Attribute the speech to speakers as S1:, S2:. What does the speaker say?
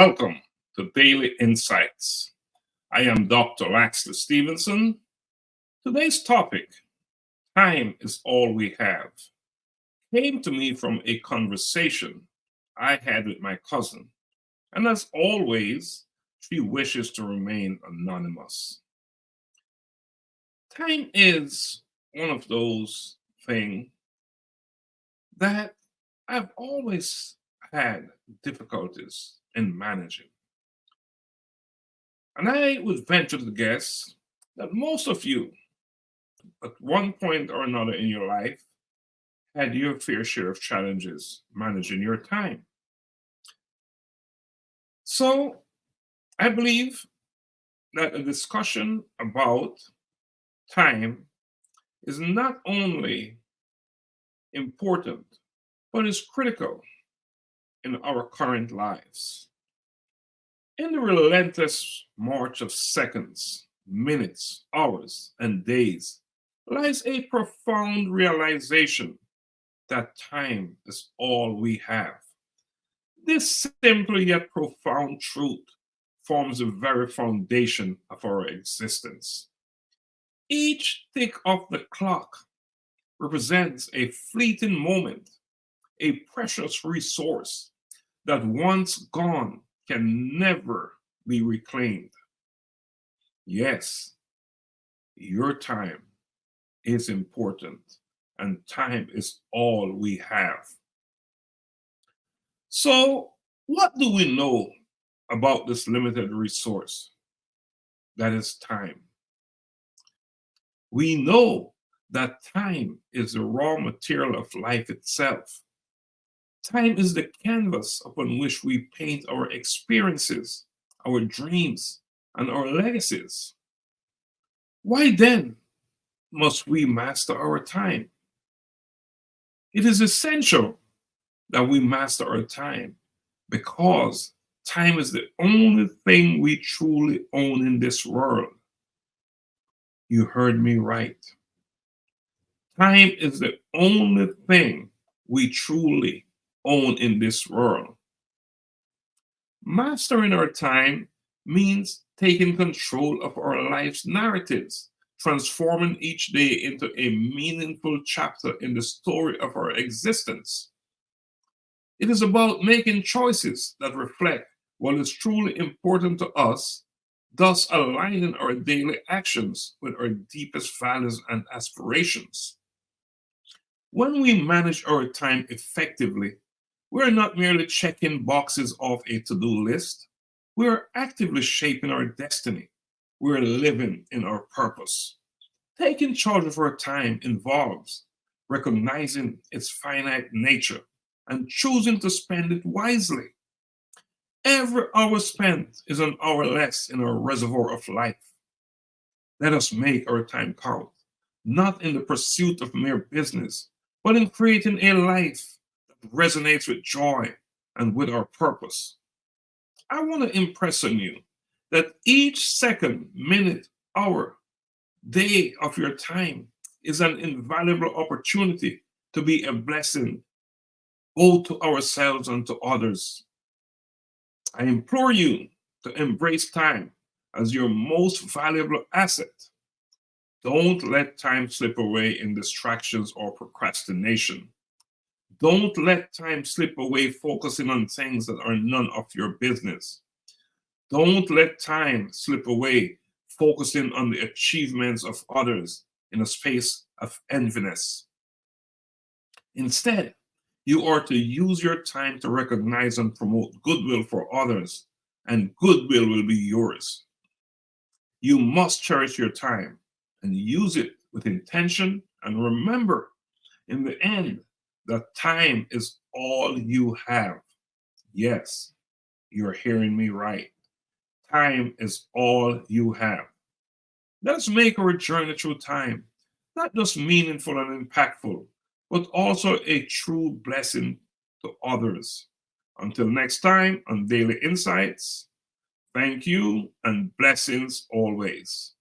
S1: Welcome to Daily Insights. I am Dr. Laxley Stephenson. Today's topic, time is all we have, came to me from a conversation I had with my cousin. And as always, she wishes to remain anonymous. Time is one of those things that I've always had difficulties in managing. And I would venture to guess that most of you, at one point or another in your life, had your fair share of challenges managing your time. So I believe that a discussion about time is not only important, but is critical in our current lives. In the relentless march of seconds, minutes, hours, and days lies a profound realization that time is all we have. This simple yet profound truth forms the very foundation of our existence. Each tick of the clock represents a fleeting moment, a precious resource that once gone can never be reclaimed. Yes, your time is important, and time is all we have. So, what do we know about this limited resource that is time? We know that time is the raw material of life itself. Time is the canvas upon which we paint our experiences, our dreams, and our legacies. Why then must we master our time? It is essential that we master our time because time is the only thing we truly own in this world. You heard me right. Time is the only thing we truly own in this world. Mastering our time means taking control of our life's narratives, transforming each day into a meaningful chapter in the story of our existence. It is about making choices that reflect what is truly important to us, thus aligning our daily actions with our deepest values and aspirations. When we manage our time effectively, we are not merely checking boxes off a to-do list. We are actively shaping our destiny. We are living in our purpose. Taking charge of our time involves recognizing its finite nature and choosing to spend it wisely. Every hour spent is an hour less in our reservoir of life. Let us make our time count, not in the pursuit of mere business, but in creating a life resonates with joy and with our purpose. I want to impress on you that each second, minute, hour, day of your time is an invaluable opportunity to be a blessing both to ourselves and to others. I implore you to embrace time as your most valuable asset. Don't let time slip away in distractions or procrastination. Don't let time slip away focusing on things that are none of your business. Don't let time slip away focusing on the achievements of others in a space of enviness. Instead, you are to use your time to recognize and promote goodwill for others, and goodwill will be yours. You must cherish your time and use it with intention, and remember, in the end, that time is all you have. Yes, you're hearing me right. Time is all you have. Let us make our journey through time not just meaningful and impactful, but also a true blessing to others. Until next time on Daily Insights, thank you and blessings always.